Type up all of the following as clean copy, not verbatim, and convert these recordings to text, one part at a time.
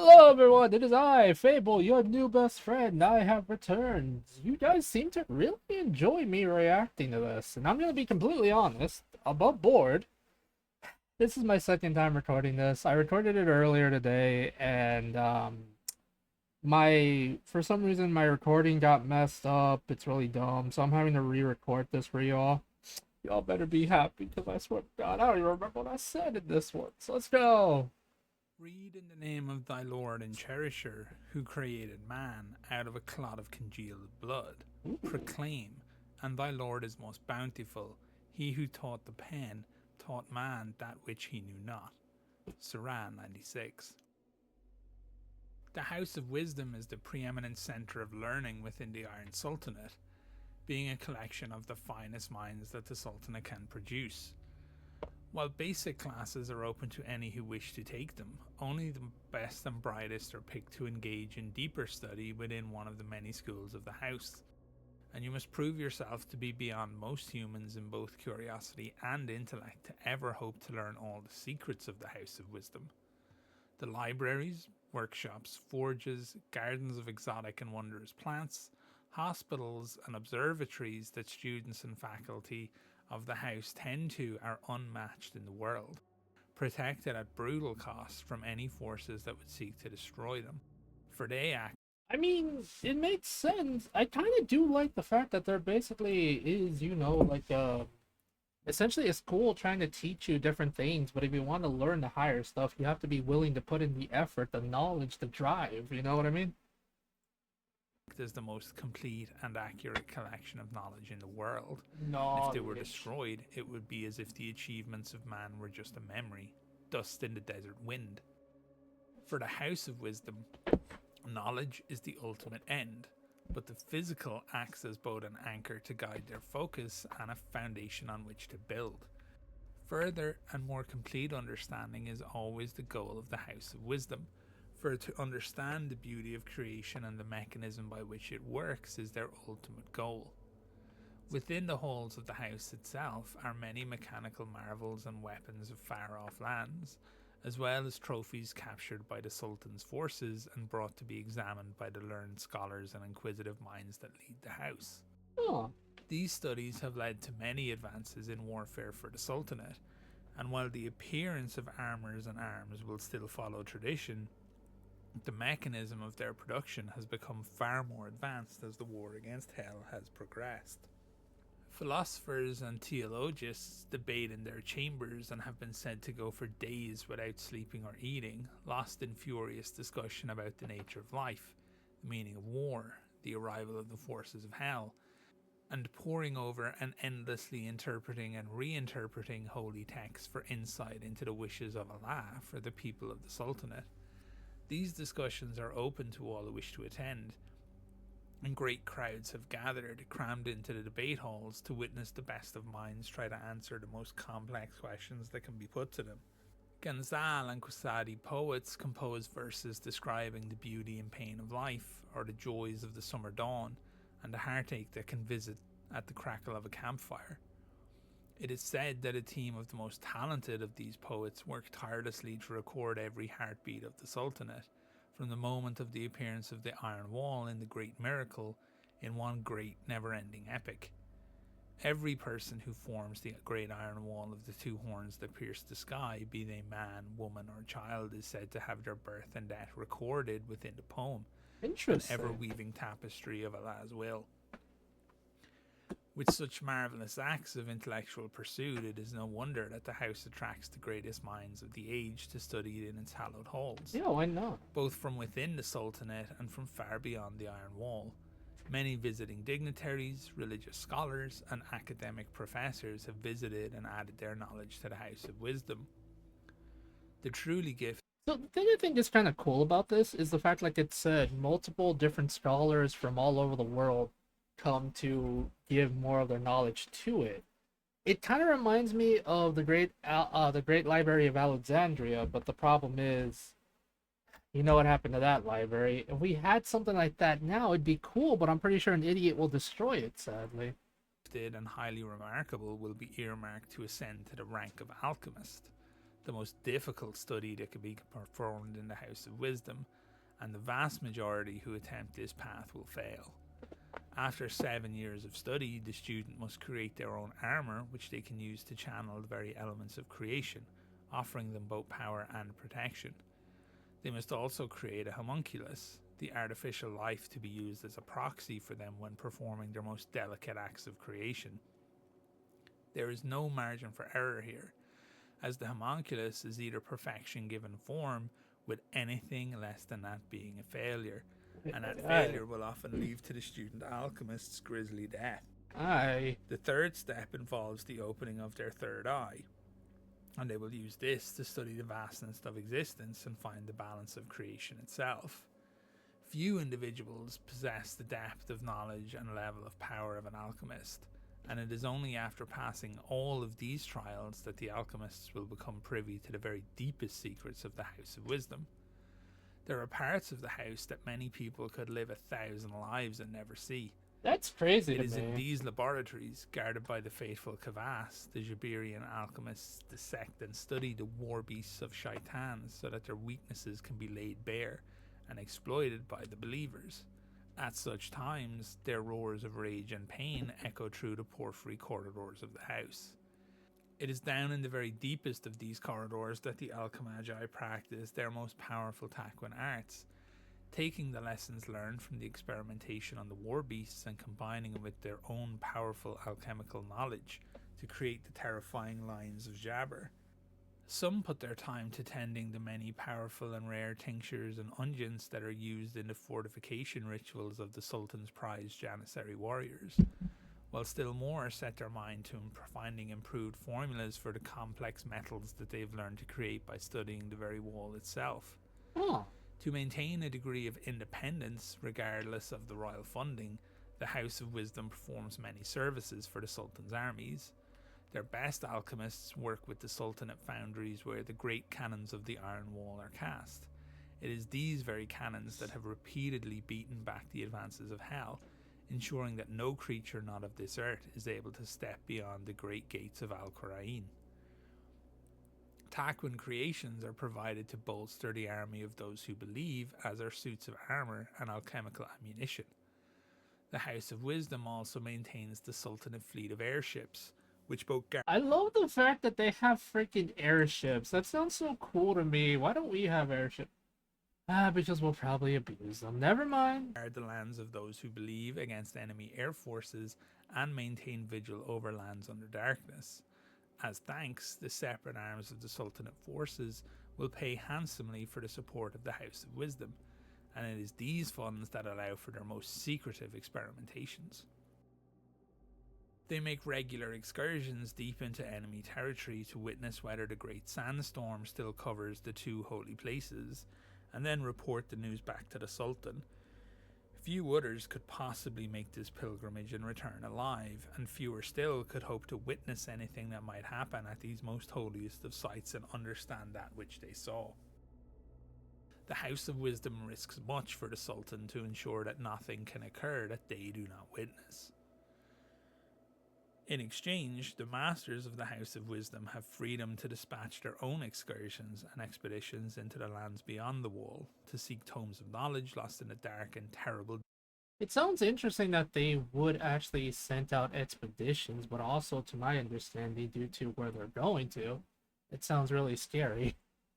Hello, everyone. It is I, Fable, your new best friend. I have returned. You guys seem to really enjoy me reacting to this, and I'm gonna be completely honest. Above board, this is my second time recording this. I recorded it earlier today, and my for some reason my recording got messed up. It's really dumb, so I'm having to re-record this for y'all. Y'all better be happy, because I swear to God, I don't even remember what I said in this one. So let's go. Read in the name of thy Lord and Cherisher, who created man out of a clot of congealed blood. Ooh. Proclaim, and thy Lord is most bountiful. He who taught the pen taught man that which he knew not. Surah 96. The House of Wisdom is the preeminent centre of learning within the Iron Sultanate, being a collection of the finest minds that the Sultanate can produce. While basic classes are open to any who wish to take them, only the best and brightest are picked to engage in deeper study within one of the many schools of the house, and you must prove yourself to be beyond most humans in both curiosity and intellect to ever hope to learn all the secrets of the House of Wisdom. The libraries, workshops, forges, gardens of exotic and wondrous plants, hospitals, and observatories that students and faculty of the house tend to are unmatched in the world, protected at brutal cost from any forces that would seek to destroy them, for they act. I mean, it makes sense. I kind of do like the fact that there basically is, like essentially a school trying to teach you different things. But if you want to learn the higher stuff, you have to be willing to put in the effort, the knowledge, the drive. You know what I mean? As the most complete and accurate collection of knowledge in the world. And if they were Knowledge. destroyed, it would be as if the achievements of man were just a memory, dust in the desert wind. For the House of Wisdom, knowledge is the ultimate end, but the physical acts as both an anchor to guide their focus and a foundation on which to build. Further and more complete understanding is always the goal of the House of Wisdom, for to understand the beauty of creation and the mechanism by which it works is their ultimate goal. Within the halls of the house itself are many mechanical marvels and weapons of far-off lands, as well as trophies captured by the Sultan's forces and brought to be examined by the learned scholars and inquisitive minds that lead the house. Oh. These studies have led to many advances in warfare for the Sultanate, and while the appearance of armors and arms will still follow tradition, the mechanism of their production has become far more advanced as the war against hell has progressed. Philosophers and theologians debate in their chambers and have been said to go for days without sleeping or eating, lost in furious discussion about the nature of life, the meaning of war, the arrival of the forces of hell, and poring over and endlessly interpreting and reinterpreting holy texts for insight into the wishes of Allah for the people of the Sultanate. These discussions are open to all who wish to attend, and great crowds have gathered, crammed into the debate halls to witness the best of minds try to answer the most complex questions that can be put to them. Ghazal and Qasadi poets compose verses describing the beauty and pain of life, or the joys of the summer dawn, and the heartache that can visit at the crackle of a campfire. It is said that a team of the most talented of these poets worked tirelessly to record every heartbeat of the Sultanate, from the moment of the appearance of the Iron Wall in the Great Miracle, in one great never-ending epic. Every person who forms the Great Iron Wall of the two horns that pierce the sky, be they man, woman, or child, is said to have their birth and death recorded within the poem, an Interesting. ever-weaving tapestry of Allah's will. With such marvellous acts of intellectual pursuit, it is no wonder that the house attracts the greatest minds of the age to study it in its hallowed halls, Yeah, why not? both from within the Sultanate and from far beyond the Iron Wall. Many visiting dignitaries, religious scholars, and academic professors have visited and added their knowledge to the House of Wisdom. The truly gifted. So the thing I think is kind of cool about this is the fact, like it said, multiple different scholars from all over the world come to give more of their knowledge to it. It kind of reminds me of the Great Library of Alexandria, but the problem is, you know what happened to that library. If we had something like that now, it'd be cool, but I'm pretty sure an idiot will destroy it, sadly. And highly remarkable will be earmarked to ascend to the rank of alchemist. the most difficult study that can be performed in the House of Wisdom, and the vast majority who attempt this path will fail. After 7 years of study, the student must create their own armour, which they can use to channel the very elements of creation, offering them both power and protection. They must also create a homunculus, the artificial life to be used as a proxy for them when performing their most delicate acts of creation. There is no margin for error here, as the homunculus is either perfection given form, with anything less than that being a failure, and that failure will often lead to the student alchemist's grisly death. Aye. The third step involves the opening of their third eye, and they will use this to study the vastness of existence and find the balance of creation itself. Few individuals possess the depth of knowledge and level of power of an alchemist, and it is only after passing all of these trials that the alchemists will become privy to the very deepest secrets of the House of Wisdom. There are parts of the house that many people could live 1,000 lives and never see. That's crazy It to is me. in these laboratories, guarded by the faithful Kavas, the Jabirian alchemists dissect and study the war beasts of Shaitan so that their weaknesses can be laid bare and exploited by the believers. At such times, their roars of rage and pain echo through the porphyry corridors of the house. It is down in the very deepest of these corridors that the Alchemagi practice their most powerful Taquin arts, taking the lessons learned from the experimentation on the war beasts and combining them with their own powerful alchemical knowledge to create the terrifying lines of Jabber. Some put their time to tending the many powerful and rare tinctures and unguents that are used in the fortification rituals of the Sultan's prized Janissary warriors, while still more set their mind to finding improved formulas for the complex metals that they've learned to create by studying the very wall itself. Oh. To maintain a degree of independence, regardless of the royal funding, the House of Wisdom performs many services for the Sultan's armies. Their best alchemists work with the Sultanate foundries where the great cannons of the Iron Wall are cast. It is these very cannons that have repeatedly beaten back the advances of Hell, ensuring that no creature not of this earth is able to step beyond the great gates of Al-Qur'ain. Taquin creations are provided to bolster the army of those who believe, as are suits of armour and alchemical ammunition. The House of Wisdom also maintains the Sultanate fleet of airships, which both I love the fact that they have freaking airships. That sounds so cool to me. Why don't we have airships? Because we'll probably abuse them. Never mind. guard the lands of those who believe against enemy air forces and maintain vigil over lands under darkness. As thanks, the separate arms of the Sultanate forces will pay handsomely for the support of the House of Wisdom, and it is these funds that allow for their most secretive experimentations. They make regular excursions deep into enemy territory to witness whether the great sandstorm still covers the two holy places, and then report the news back to the Sultan. Few others could possibly make this pilgrimage and return alive, and fewer still could hope to witness anything that might happen at these most holiest of sites and understand that which they saw. The House of Wisdom risks much for the Sultan to ensure that nothing can occur that they do not witness. In exchange, the masters of the House of Wisdom have freedom to dispatch their own excursions and expeditions into the lands beyond the wall to seek tomes of knowledge lost in the dark and terrible. It sounds interesting that they would actually send out expeditions, but also, to my understanding, due to where they're going to, it sounds really scary.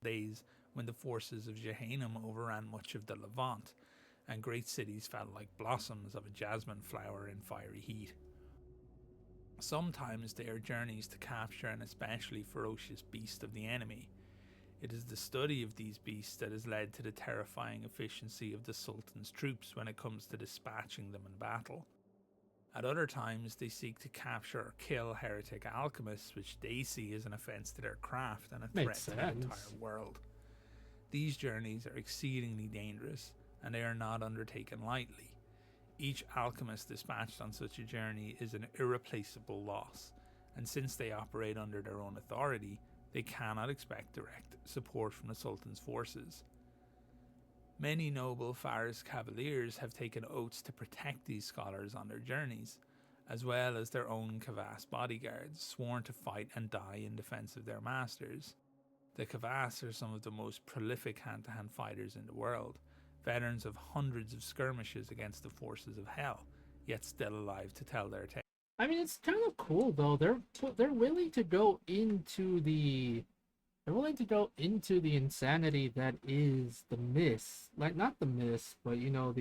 Days when the forces of Jehannam overran much of the Levant, and great cities felt like blossoms of a jasmine flower in fiery heat. Sometimes they are journeys to capture an especially ferocious beast of the enemy. It is the study of these beasts that has led to the terrifying efficiency of the Sultan's troops when it comes to dispatching them in battle. At other times, they seek to capture or kill heretic alchemists, which they see as an offense to their craft and a threat Makes to the sense. entire world. These journeys are exceedingly dangerous, and they are not undertaken lightly. Each alchemist dispatched on such a journey is an irreplaceable loss, and since they operate under their own authority, they cannot expect direct support from the Sultan's forces. Many noble Faris cavaliers have taken oaths to protect these scholars on their journeys, as well as their own Kavas bodyguards, sworn to fight and die in defense of their masters. The Kavas are some of the most prolific hand to hand fighters in the world, veterans of hundreds of skirmishes against the forces of hell, yet still alive to tell their tale. I mean, it's kind of cool though. They're willing to go into the they're willing to go into the insanity that is the mist. Like not the mist, but you know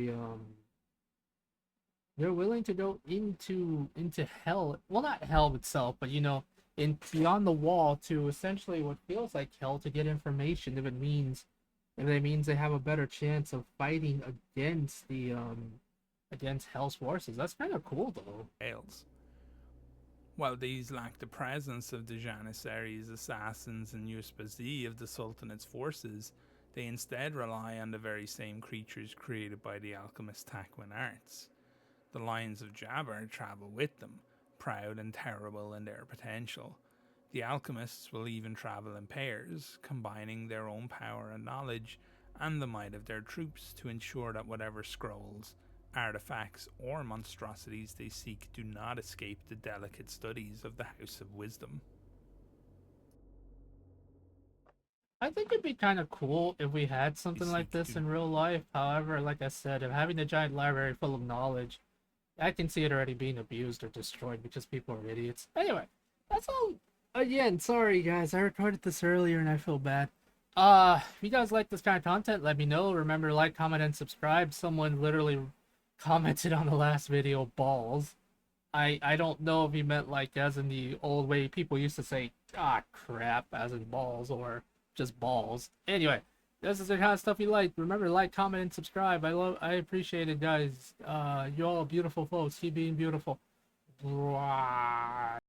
they're willing to go into hell. Well, not hell itself, but you know, in beyond the wall to essentially what feels like hell to get information if it means they have a better chance of fighting against hell's forces. That's kind of cool though. Tales. While these lack the presence of the Janissaries, assassins, and Uspazi of the Sultanate's forces, they instead rely on the very same creatures created by the alchemist Takwin arts. The Lions of Jabbar travel with them, proud and terrible in their potential. The alchemists will even travel in pairs, combining their own power and knowledge and the might of their troops to ensure that whatever scrolls, artifacts, or monstrosities they seek do not escape the delicate studies of the House of Wisdom. I think it'd be kind of cool if we had They something like seek this to in real life. However, like I said, if having a giant library full of knowledge, I can see it already being abused or destroyed because people are idiots. Anyway, that's all. Again, sorry guys, I recorded this earlier and I feel bad. If you guys like this kind of content, let me know. Remember to like, comment, and subscribe. Someone literally commented on the last video, balls. I don't know if he meant like as in the old way people used to say, ah crap, as in balls, or just balls. Anyway, this is the kind of stuff you like. Remember to like, comment, and subscribe. I appreciate it, guys. You all beautiful folks. Keep being beautiful.